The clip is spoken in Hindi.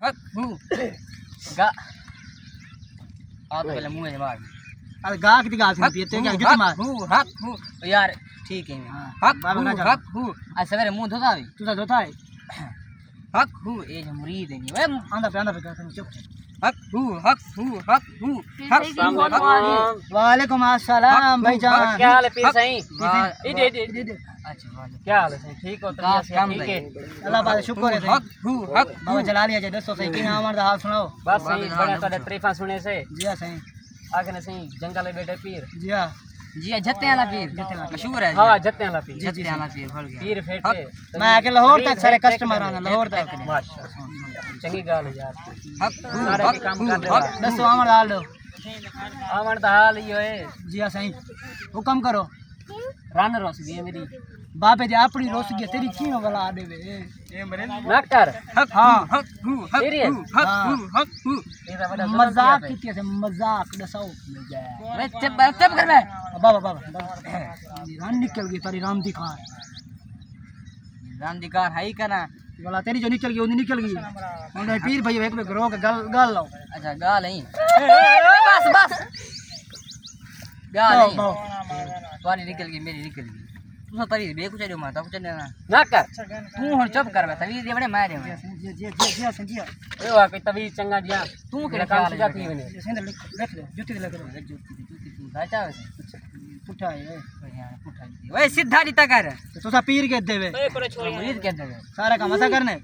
हक हूँ गा आप पहले मुंह से मार अरे गा की गा सुन पिए ते क्या जुत मार हक हूँ यार ठीक है हक हूँ आज सवेरे मुंह धोता है तू तो धोता है हक हूँ ये जो मुरीद है वे आंदा पे चुप हक हूँ हक हूँ हक हूँ वालेकुम अस्सलाम भाईजान क्या हाल है पीर सही दे अच्छा क्या हाल है सही ठीक हो तो ठीक है अल्लाह पाक शुक्र है हक हूँ हक बाबा जलाली है दसो सही कि हमारा हाल सुनाओ बस सही बड़े तोड़े तारीफा सुने से जी हां सही आगे ने सही जंगल बैठे पीर जी हां जी जत्ते वाला पीर मशहूर है हाँ जत्ते वाला पीर जत्ते वाला पीर भूल गया पीर फेटे मैं आके लाहौर तक सारे कस्टमर आना लाहौर तक माशाल्लाह चंगी गाल है यार हक सारे के काम कर रहे हो दसो हमारा हाल दो आमन दा हाल यो है जी हां सही हुक्म करो रन रोस गई मेरी बापे जी अपनी रोस गई तेरी क्यों वाला देवे ए मरे ना कर हां हक हूँ हक सीरियस हूँ हक हूँ तेरा बड़ा मजाक की से मजाक दसाओ अरे चुप कर बे बाबा रान निकल गई तारी राम दिखा राम दिकार है ही करना वाला तेरी जो निकल गई वो निकल गई उन्हें पीर भाई एक में रोक गल गल लो अच्छा गा नहीं बस बस गा नहीं तुम्हारी निकल गई मेरी निकल गई तू तो तभी बे कुछ नहीं मारता कुछ नहीं ना कर तू हर चुप कर बे तभी ये बड़े मारे मैं जी ए वा कोई तभी चंगा जिया तू मेरा के काम काम से से जाती जाती है मैंने सेंदर रख ले जूती लग रहा तू राजा वैसे पुठा है पुठा ओए सीधा रीता कर तो सा पीर के देवे मुरीद कहते हैं सारा काम ऐसा करने